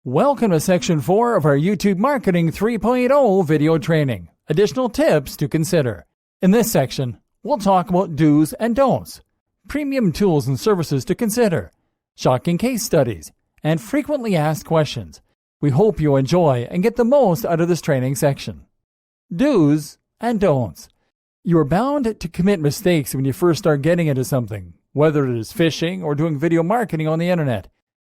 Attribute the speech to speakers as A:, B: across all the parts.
A: Welcome to Section 4 of our YouTube Marketing 3.0 video training. Additional tips to consider. In this section, we'll talk about do's and don'ts, premium tools and services to consider, shocking case studies, and frequently asked questions. We hope you enjoy and get the most out of this training section. Do's and don'ts. You are bound to commit mistakes when you first start getting into something, whether it is fishing or doing video marketing on the internet.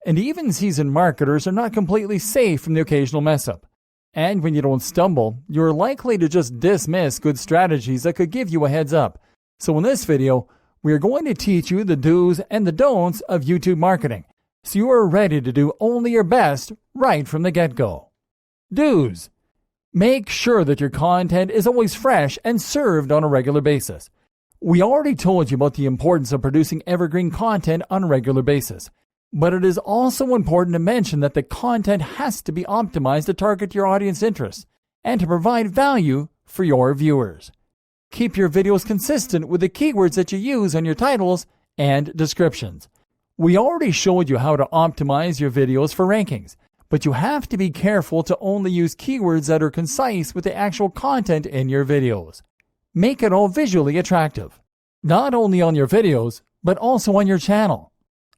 A: And even seasoned marketers are not completely safe from the occasional mess-up. And when you don't stumble, you're likely to just dismiss good strategies that could give you a heads up. So in this video, we are going to teach you the do's and the don'ts of YouTube marketing, so you are ready to do only your best right from the get-go. Do's. Make sure that your content is always fresh and served on a regular basis. We already told you about the importance of producing evergreen content on a regular basis. But it is also important to mention that the content has to be optimized to target your audience interests and to provide value for your viewers. Keep your videos consistent with the keywords that you use on your titles and descriptions. We already showed you how to optimize your videos for rankings, but you have to be careful to only use keywords that are concise with the actual content in your videos. Make it all visually attractive, not only on your videos, but also on your channel.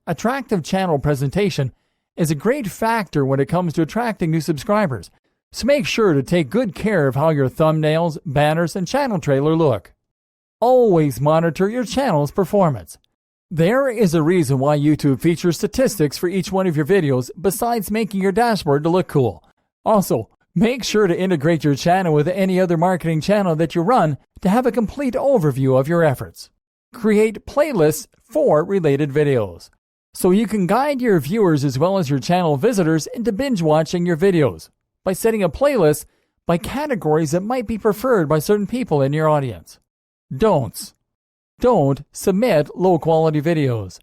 A: Attractive channel presentation is a great factor when it comes to attracting new subscribers, so make sure to take good care of how your thumbnails, banners, and channel trailer look. Always monitor your channel's performance. There is a reason why YouTube features statistics for each one of your videos besides making your dashboard to look cool. Also, make sure to integrate your channel with any other marketing channel that you run to have a complete overview of your efforts. Create playlists for related videos, so you can guide your viewers as well as your channel visitors into binge watching your videos by setting a playlist by categories that might be preferred by certain people in your audience. Don'ts. Don't submit low-quality videos.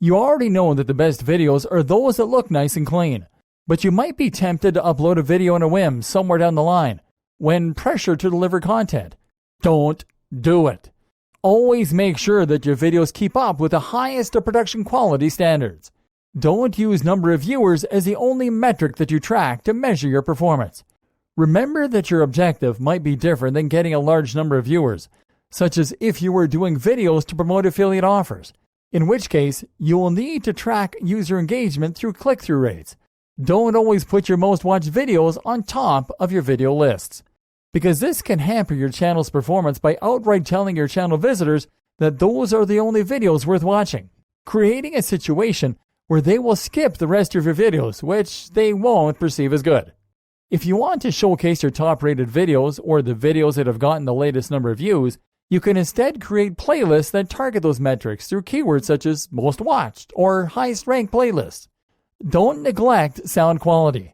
A: You already know that the best videos are those that look nice and clean, but you might be tempted to upload a video on a whim somewhere down the line when pressured to deliver content. Don't do it. Always make sure that your videos keep up with the highest of production quality standards. Don't use number of viewers as the only metric that you track to measure your performance. Remember that your objective might be different than getting a large number of viewers, such as if you were doing videos to promote affiliate offers, in which case you will need to track user engagement through click-through rates. Don't always put your most watched videos on top of your video lists, because this can hamper your channel's performance by outright telling your channel visitors that those are the only videos worth watching, creating a situation where they will skip the rest of your videos, which they won't perceive as good. If you want to showcase your top-rated videos or the videos that have gotten the latest number of views, you can instead create playlists that target those metrics through keywords such as most watched or highest ranked playlists. Don't neglect sound quality.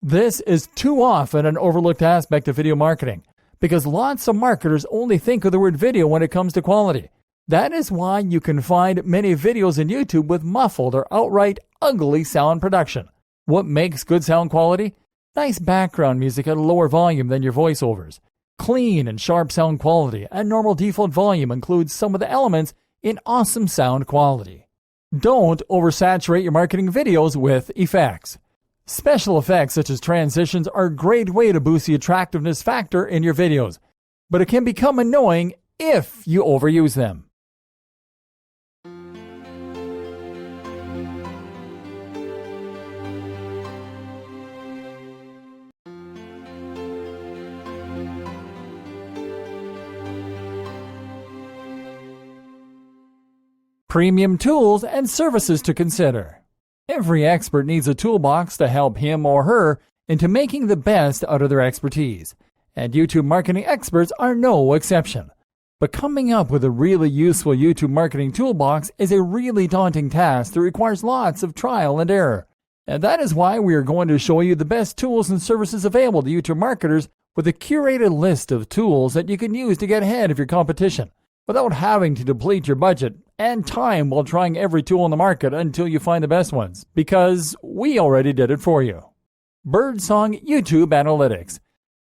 A: This is too often an overlooked aspect of video marketing because lots of marketers only think of the word video when it comes to quality. That is why you can find many videos in YouTube with muffled or outright ugly sound production. What makes good sound quality? Nice background music at a lower volume than your voiceovers. Clean and sharp sound quality and normal default volume includes some of the elements in awesome sound quality. Don't oversaturate your marketing videos with effects. Special effects such as transitions are a great way to boost the attractiveness factor in your videos, but it can become annoying if you overuse them. Premium tools and services to consider. Every expert needs a toolbox to help him or her into making the best out of their expertise, and YouTube marketing experts are no exception. But coming up with a really useful YouTube marketing toolbox is a really daunting task that requires lots of trial and error. And that is why we are going to show you the best tools and services available to YouTube marketers with a curated list of tools that you can use to get ahead of your competition, without having to deplete your budget and time while trying every tool on the market until you find the best ones, because we already did it for you. Birdsong YouTube Analytics.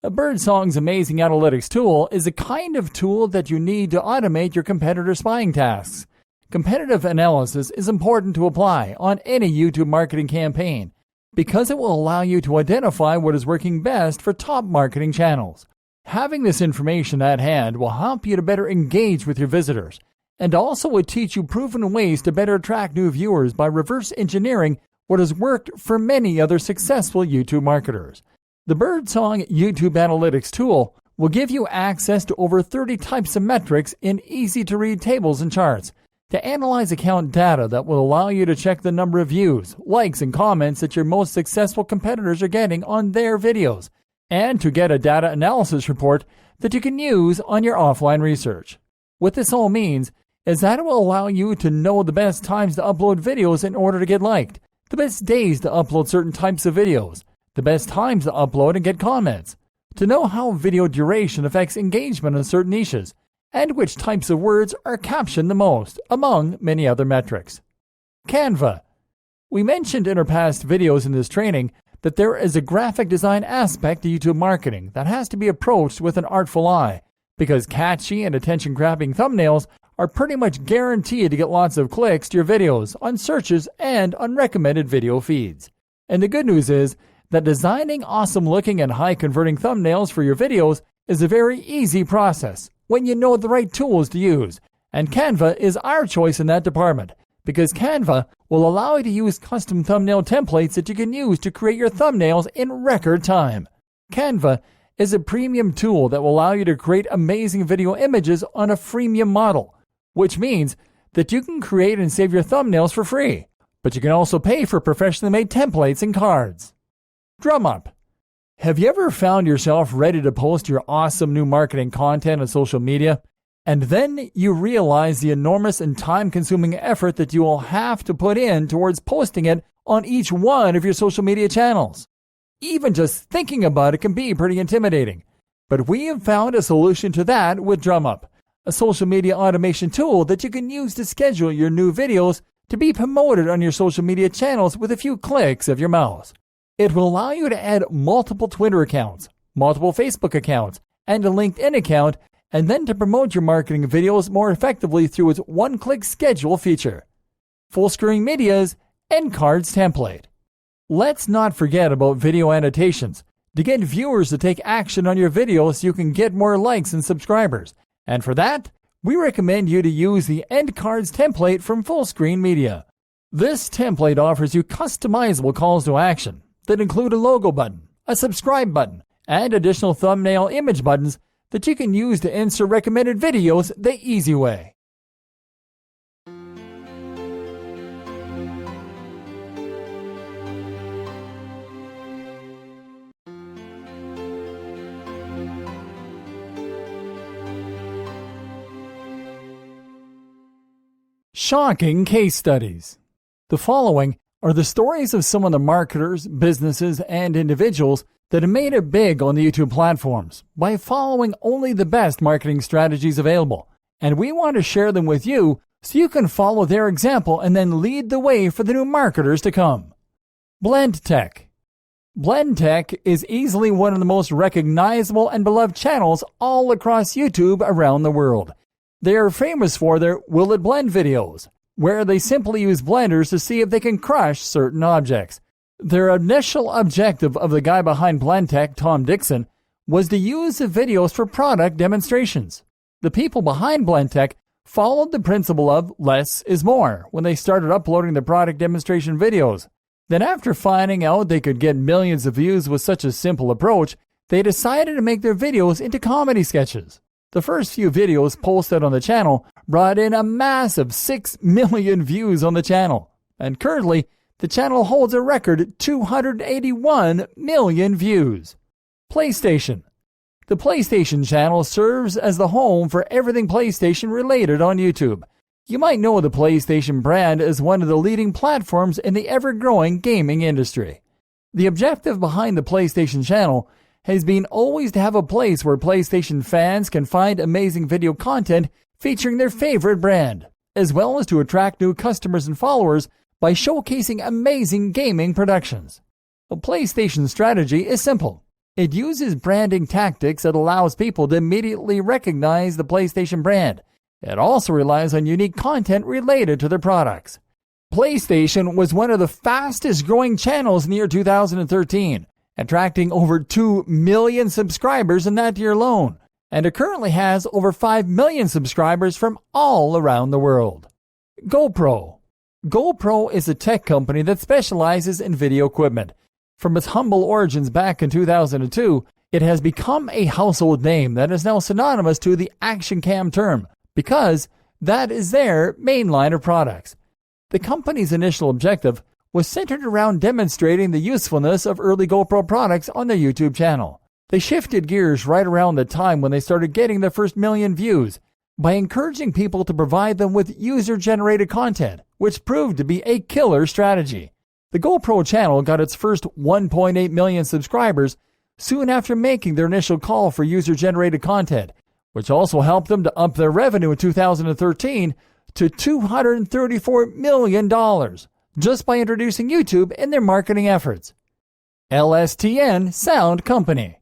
A: Birdsong's amazing analytics tool is the kind of tool that you need to automate your competitor spying tasks. Competitive analysis is important to apply on any YouTube marketing campaign because it will allow you to identify what is working best for top marketing channels. Having this information at hand will help you to better engage with your visitors, and also would teach you proven ways to better attract new viewers by reverse engineering what has worked for many other successful YouTube marketers. The Birdsong YouTube Analytics tool will give you access to over 30 types of metrics in easy-to-read tables and charts to analyze account data that will allow you to check the number of views, likes, and comments that your most successful competitors are getting on their videos, and to get a data analysis report that you can use on your offline research. What this all means is that it will allow you to know the best times to upload videos in order to get liked, the best days to upload certain types of videos, the best times to upload and get comments, to know how video duration affects engagement in certain niches, and which types of words are captioned the most, among many other metrics. Canva. We mentioned in our past videos in this training that there is a graphic design aspect to YouTube marketing that has to be approached with an artful eye, because catchy and attention-grabbing thumbnails are pretty much guaranteed to get lots of clicks to your videos on searches and on recommended video feeds. And the good news is that designing awesome-looking and high-converting thumbnails for your videos is a very easy process when you know the right tools to use, and Canva is our choice in that department, because Canva will allow you to use custom thumbnail templates that you can use to create your thumbnails in record time. Canva is a premium tool that will allow you to create amazing video images on a freemium model, which means that you can create and save your thumbnails for free, but you can also pay for professionally made templates and cards. DrumUp. Have you ever found yourself ready to post your awesome new marketing content on social media, and then you realize the enormous and time-consuming effort that you will have to put in towards posting it on each one of your social media channels? Even just thinking about it can be pretty intimidating, but we have found a solution to that with DrumUp, a social media automation tool that you can use to schedule your new videos to be promoted on your social media channels with a few clicks of your mouse. It will allow you to add multiple Twitter accounts, multiple Facebook accounts, and a LinkedIn account, and then to promote your marketing videos more effectively through its one-click schedule feature. Full Screen Media's End Cards template. Let's not forget about video annotations to get viewers to take action on your videos so you can get more likes and subscribers. And for that, we recommend you to use the End Cards template from Full Screen Media. This template offers you customizable calls to action that include a logo button, a subscribe button, and additional thumbnail image buttons that you can use to insert recommended videos the easy way. Shocking case studies. The following are the stories of some of the marketers, businesses, and individuals that have made it big on the YouTube platforms by following only the best marketing strategies available, and we want to share them with you so you can follow their example and then lead the way for the new marketers to come. BlendTech. BlendTech is easily one of the most recognizable and beloved channels all across YouTube around the world. They are famous for their Will It Blend videos, where they simply use blenders to see if they can crush certain objects. Their initial objective of the guy behind BlendTech, Tom Dixon, was to use the videos for product demonstrations. The people behind BlendTech followed the principle of less is more when they started uploading the product demonstration videos. Then after finding out they could get millions of views with such a simple approach, they decided to make their videos into comedy sketches. The first few videos posted on the channel brought in a massive 6 million views on the channel, and currently the channel holds a record 281 million views. PlayStation. The PlayStation channel serves as the home for everything PlayStation related on YouTube. You might know the PlayStation brand as one of the leading platforms in the ever-growing gaming industry. The objective behind the PlayStation channel has been always to have a place where PlayStation fans can find amazing video content featuring their favorite brand, as well as to attract new customers and followers by showcasing amazing gaming productions. A PlayStation strategy is simple. It uses branding tactics that allows people to immediately recognize the PlayStation brand. It also relies on unique content related to their products. PlayStation was one of the fastest growing channels in the year 2013, attracting over 2 million subscribers in that year alone, and it currently has over 5 million subscribers from all around the world. GoPro. GoPro is a tech company that specializes in video equipment. From its humble origins back in 2002, it has become a household name that is now synonymous to the action cam term, because that is their main line of products. The company's initial objective was centered around demonstrating the usefulness of early GoPro products on their YouTube channel. They shifted gears right around the time when they started getting their first million views by encouraging people to provide them with user-generated content, which proved to be a killer strategy. The GoPro channel got its first 1.8 million subscribers soon after making their initial call for user-generated content, which also helped them to up their revenue in 2013 to $234 million just by introducing YouTube in their marketing efforts. LSTN Sound Company.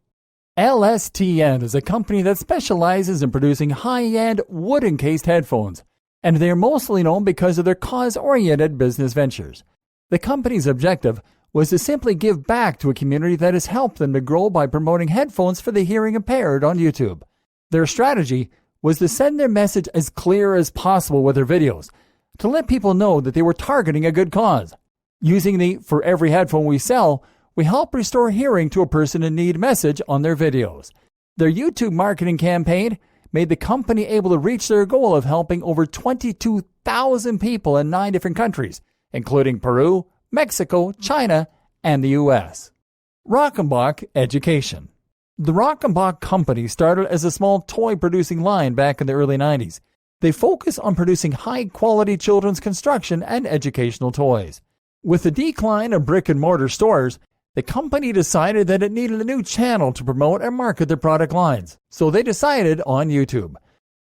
A: LSTN is a company that specializes in producing high-end wood-encased headphones, and they are mostly known because of their cause-oriented business ventures. The company's objective was to simply give back to a community that has helped them to grow by promoting headphones for the hearing impaired on YouTube. Their strategy was to send their message as clear as possible with their videos, to let people know that they were targeting a good cause. Using the "for every headphone we sell, we help restore hearing to a person in need" message on their videos. Their YouTube marketing campaign made the company able to reach their goal of helping over 22,000 people in 9 different countries, including Peru, Mexico, China, and the U.S. Rockenbach Education. The Rockenbach Company started as a small toy-producing line back in the early 90s. They focus on producing high-quality children's construction and educational toys. With the decline of brick-and-mortar stores, the company decided that it needed a new channel to promote and market their product lines, so they decided on YouTube.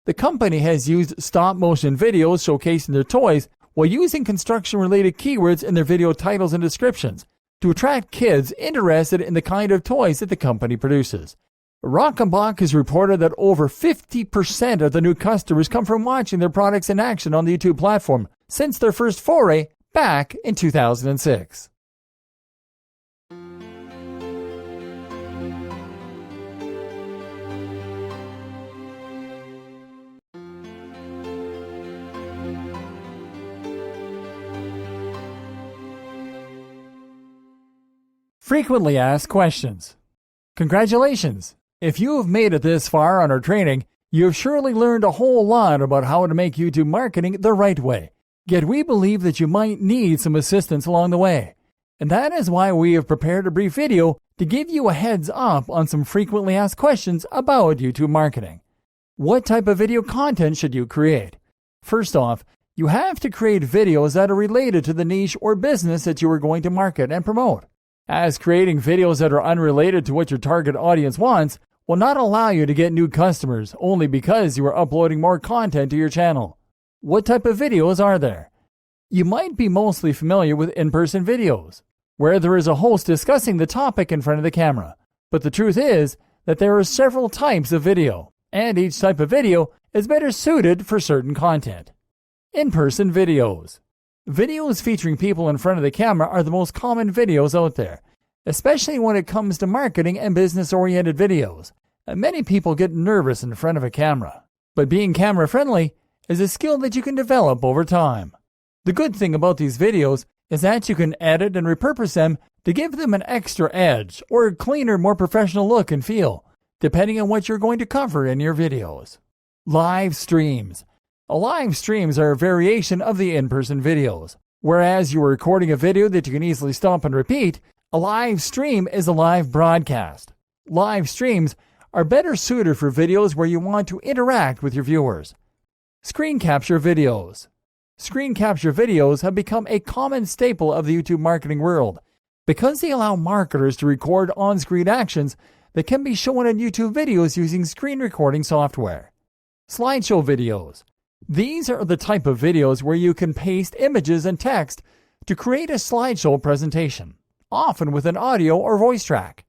A: The company has used stop-motion videos showcasing their toys while using construction-related keywords in their video titles and descriptions to attract kids interested in the kind of toys that the company produces. Rockenbach has reported that over 50% of the new customers come from watching their products in action on the YouTube platform since their first foray back in 2006. Frequently asked questions. Congratulations! If you have made it this far on our training, you have surely learned a whole lot about how to make YouTube marketing the right way. Yet we believe that you might need some assistance along the way. And that is why we have prepared a brief video to give you a heads up on some frequently asked questions about YouTube marketing. What type of video content should you create? First off, you have to create videos that are related to the niche or business that you are going to market and promote, as creating videos that are unrelated to what your target audience wants will not allow you to get new customers only because you are uploading more content to your channel. What type of videos are there? You might be mostly familiar with in-person videos, where there is a host discussing the topic in front of the camera. But the truth is that there are several types of video, and each type of video is better suited for certain content. In-person videos. Videos featuring people in front of the camera are the most common videos out there, especially when it comes to marketing and business-oriented videos. Many people get nervous in front of a camera, but being camera-friendly is a skill that you can develop over time. The good thing about these videos is that you can edit and repurpose them to give them an extra edge or a cleaner, more professional look and feel, depending on what you're going to cover in your videos. Live streams. Live streams are a variation of the in-person videos. Whereas you are recording a video that you can easily stop and repeat, a live stream is a live broadcast. Live streams are better suited for videos where you want to interact with your viewers. Screen capture videos. Screen capture videos have become a common staple of the YouTube marketing world because they allow marketers to record on-screen actions that can be shown in YouTube videos using screen recording software. Slideshow videos. These are the type of videos where you can paste images and text to create a slideshow presentation, often with an audio or voice track.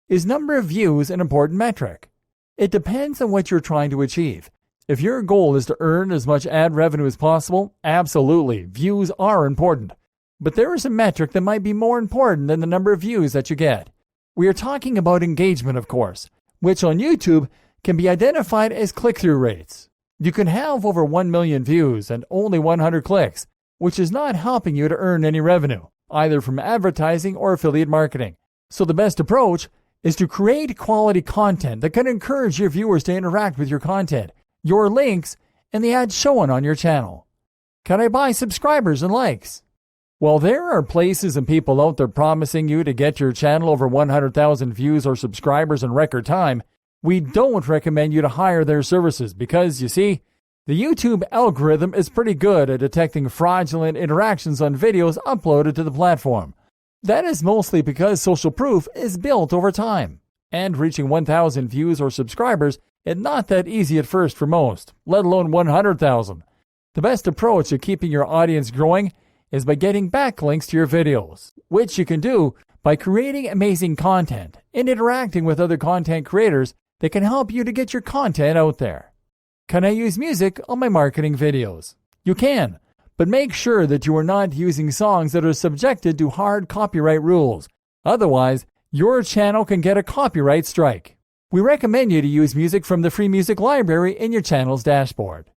A: Is number of views an important metric? It depends on what you're trying to achieve. If your goal is to earn as much ad revenue as possible, absolutely, views are important. But there is a metric that might be more important than the number of views that you get. We are talking about engagement, of course, which on YouTube can be identified as click-through rates. You can have over 1 million views and only 100 clicks, which is not helping you to earn any revenue, either from advertising or affiliate marketing. So the best approach is to create quality content that can encourage your viewers to interact with your content, your links, and the ads shown on your channel. Can I buy subscribers and likes? While there are places and people out there promising you to get your channel over 100,000 views or subscribers in record time, we don't recommend you to hire their services because, you see, the YouTube algorithm is pretty good at detecting fraudulent interactions on videos uploaded to the platform. That is mostly because social proof is built over time, and reaching 1,000 views or subscribers is not that easy at first for most, let alone 100,000. The best approach to keeping your audience growing is by getting backlinks to your videos, which you can do by creating amazing content and interacting with other content creators that can help you to get your content out there. Can I use music on my marketing videos? You can, but make sure that you are not using songs that are subjected to hard copyright rules. Otherwise, your channel can get a copyright strike. We recommend you to use music from the free music library in your channel's dashboard.